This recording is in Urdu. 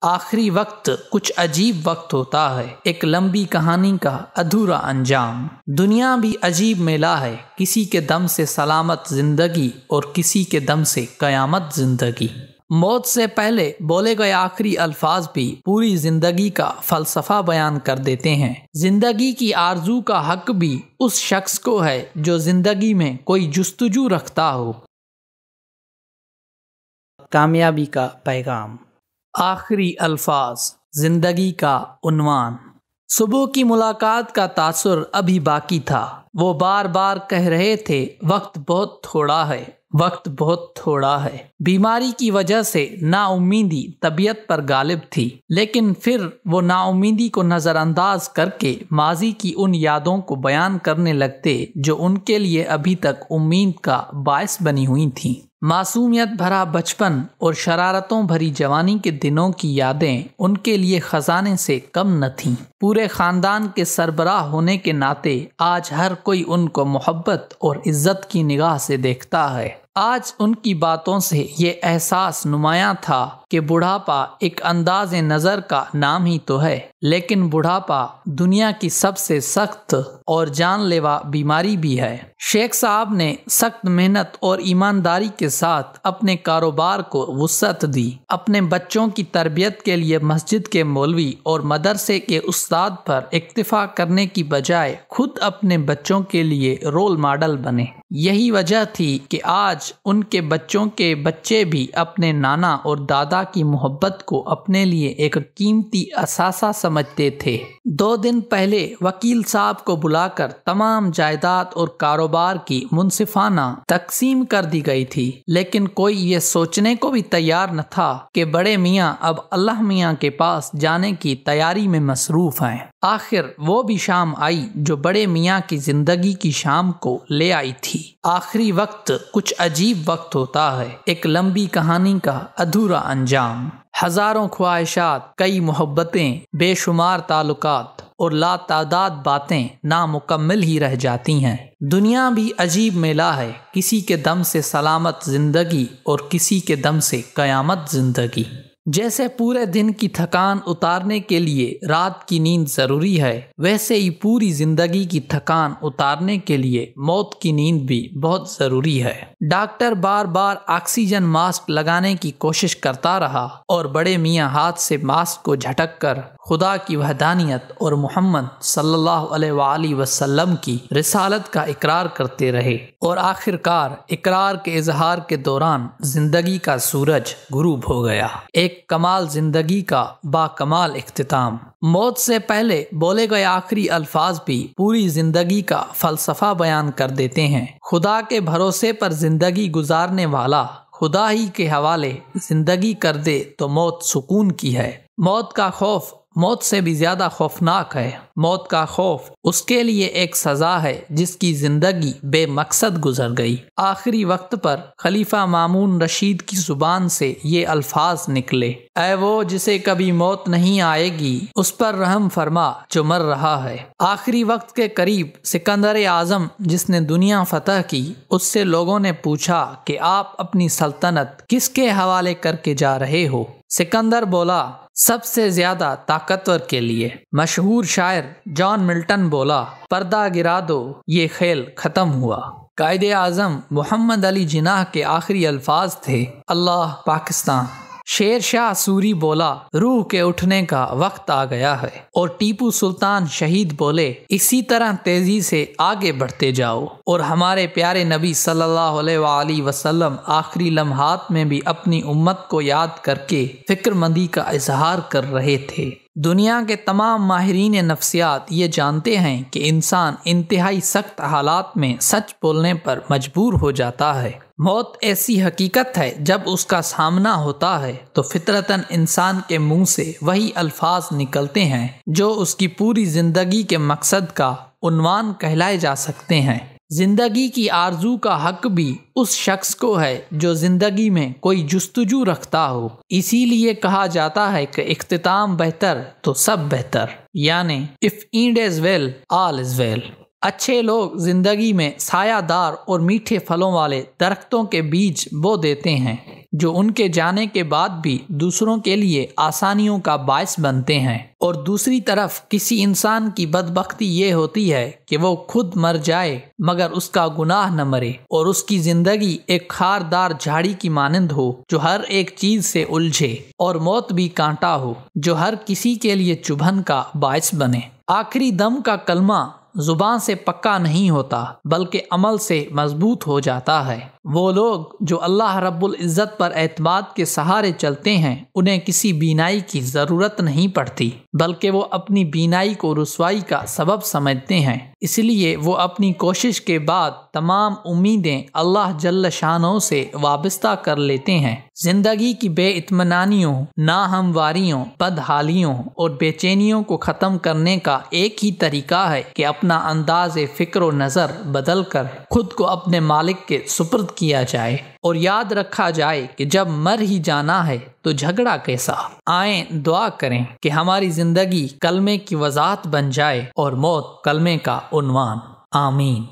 آخری وقت کچھ عجیب وقت ہوتا ہے، ایک لمبی کہانی کا ادھورا انجام۔ دنیا بھی عجیب میلہ ہے، کسی کے دم سے سلامت زندگی اور کسی کے دم سے قیامت زندگی۔ موت سے پہلے بولے گئے آخری الفاظ بھی پوری زندگی کا فلسفہ بیان کر دیتے ہیں۔ زندگی کی آرزو کا حق بھی اس شخص کو ہے جو زندگی میں کوئی جستجو رکھتا ہو۔ کامیابی کا پیغام۔ آخری الفاظ، زندگی کا عنوان۔ صبح کی ملاقات کا تاثر ابھی باقی تھا۔ وہ بار بار کہہ رہے تھے وقت بہت تھوڑا ہے، وقت بہت تھوڑا ہے۔ بیماری کی وجہ سے نا امیدی طبیعت پر غالب تھی، لیکن پھر وہ نا امیدی کو نظر انداز کر کے ماضی کی ان یادوں کو بیان کرنے لگتے جو ان کے لیے ابھی تک امید کا باعث بنی ہوئی تھیں۔ معصومیت بھرا بچپن اور شرارتوں بھری جوانی کے دنوں کی یادیں ان کے لیے خزانے سے کم نہ تھیں۔ پورے خاندان کے سربراہ ہونے کے ناطے آج ہر کوئی ان کو محبت اور عزت کی نگاہ سے دیکھتا ہے۔ آج ان کی باتوں سے یہ احساس نمایاں تھا کہ بڑھاپا ایک انداز نظر کا نام ہی تو ہے، لیکن بڑھاپا دنیا کی سب سے سخت اور جان لیوا بیماری بھی ہے۔ شیخ صاحب نے سخت محنت اور ایمانداری کے ساتھ اپنے کاروبار کو وسعت دی۔ اپنے بچوں کی تربیت کے لیے مسجد کے مولوی اور مدرسے کے استاد پر اکتفا کرنے کی بجائے خود اپنے بچوں کے لیے رول ماڈل بنے۔ یہی وجہ تھی کہ آج ان کے بچوں کے بچے بھی اپنے نانا اور دادا کی محبت کو اپنے لیے ایک قیمتی اثاثہ سمجھتے تھے۔ 2 دن پہلے وکیل صاحب کو بلا کر تمام جائیداد اور کاروبار کی منصفانہ تقسیم کر دی گئی تھی، لیکن کوئی یہ سوچنے کو بھی تیار نہ تھا کہ بڑے میاں اب اللہ میاں کے پاس جانے کی تیاری میں مصروف ہیں۔ آخر وہ بھی شام آئی جو بڑے میاں کی زندگی کی شام کو لے آئی تھی۔ آخری وقت کچھ عجیب وقت ہوتا ہے، ایک لمبی کہانی کا ادھورا انجام۔ ہزاروں خواہشات، کئی محبتیں، بے شمار تعلقات اور لا تعداد باتیں نامکمل ہی رہ جاتی ہیں۔ دنیا بھی عجیب میلہ ہے، کسی کے دم سے سلامت زندگی اور کسی کے دم سے قیامت زندگی۔ جیسے پورے دن کی تھکان اتارنے کے لیے رات کی نیند ضروری ہے، ویسے ہی پوری زندگی کی تھکان اتارنے کے لیے موت کی نیند بھی بہت ضروری ہے۔ ڈاکٹر بار بار آکسیجن ماسک لگانے کی کوشش کرتا رہا اور بڑے میاں ہاتھ سے ماسک کو جھٹک کر خدا کی وحدانیت اور محمد صلی اللہ علیہ وآلہ وسلم کی رسالت کا اقرار کرتے رہے، اور آخرکار اقرار کے اظہار کے دوران زندگی کا سورج غروب ہو گیا۔ ایک کمال زندگی کا با کمال اختتام۔ موت سے پہلے بولے گئے آخری الفاظ بھی پوری زندگی کا فلسفہ بیان کر دیتے ہیں۔ خدا کے بھروسے پر زندگی گزارنے والا خدا ہی کے حوالے زندگی کر دے تو موت سکون کی ہے۔ موت کا خوف موت سے بھی زیادہ خوفناک ہے۔ موت کا خوف اس کے لیے ایک سزا ہے جس کی زندگی بے مقصد گزر گئی۔ آخری وقت پر خلیفہ مامون رشید کی زبان سے یہ الفاظ نکلے: اے وہ جسے کبھی موت نہیں آئے گی، اس پر رحم فرما جو مر رہا ہے۔ آخری وقت کے قریب سکندر اعظم جس نے دنیا فتح کی، اس سے لوگوں نے پوچھا کہ آپ اپنی سلطنت کس کے حوالے کر کے جا رہے ہو؟ سکندر بولا، سب سے زیادہ طاقتور کے لیے۔ مشہور شاعر جان ملٹن بولا، پردہ گرا دو یہ کھیل ختم ہوا۔ قائد اعظم محمد علی جناح کے آخری الفاظ تھے، اللہ پاکستان۔ شیر شاہ سوری بولا، روح کے اٹھنے کا وقت آ گیا ہے، اور ٹیپو سلطان شہید بولے، اسی طرح تیزی سے آگے بڑھتے جاؤ۔ اور ہمارے پیارے نبی صلی اللہ علیہ وآلہ وسلم آخری لمحات میں بھی اپنی امت کو یاد کر کے فکر مندی کا اظہار کر رہے تھے۔ دنیا کے تمام ماہرین نفسیات یہ جانتے ہیں کہ انسان انتہائی سخت حالات میں سچ بولنے پر مجبور ہو جاتا ہے۔ موت ایسی حقیقت ہے جب اس کا سامنا ہوتا ہے تو فطرتاً انسان کے منہ سے وہی الفاظ نکلتے ہیں جو اس کی پوری زندگی کے مقصد کا عنوان کہلائے جا سکتے ہیں۔ زندگی کی آرزو کا حق بھی اس شخص کو ہے جو زندگی میں کوئی جستجو رکھتا ہو۔ اسی لیے کہا جاتا ہے کہ اختتام بہتر تو سب بہتر، یعنی if end is well all is well۔ اچھے لوگ زندگی میں سایہ دار اور میٹھے پھلوں والے درختوں کے بیج بو دیتے ہیں، جو ان کے جانے کے بعد بھی دوسروں کے لیے آسانیوں کا باعث بنتے ہیں، اور دوسری طرف کسی انسان کی بدبختی یہ ہوتی ہے کہ وہ خود مر جائے مگر اس کا گناہ نہ مرے، اور اس کی زندگی ایک خاردار جھاڑی کی مانند ہو جو ہر ایک چیز سے الجھے، اور موت بھی کانٹا ہو جو ہر کسی کے لیے چبھن کا باعث بنے۔ آخری دم کا کلمہ زبان سے پکا نہیں ہوتا بلکہ عمل سے مضبوط ہو جاتا ہے۔ وہ لوگ جو اللہ رب العزت پر اعتماد کے سہارے چلتے ہیں انہیں کسی بینائی کی ضرورت نہیں پڑتی، بلکہ وہ اپنی بینائی کو رسوائی کا سبب سمجھتے ہیں، اس لیے وہ اپنی کوشش کے بعد تمام امیدیں اللہ جل شانہ سے وابستہ کر لیتے ہیں۔ زندگی کی بے اطمینانیوں، ناہمواریوں، بدحالیوں اور بے چینیوں کو ختم کرنے کا ایک ہی طریقہ ہے کہ اپنا انداز فکر و نظر بدل کر خود کو اپنے مالک کے سپرد کیا جائے، اور یاد رکھا جائے کہ جب مر ہی جانا ہے تو جھگڑا کیسا۔ آئیں دعا کریں کہ ہماری زندگی کلمے کی وضاحت بن جائے اور موت کلمے کا عنوان۔ آمین۔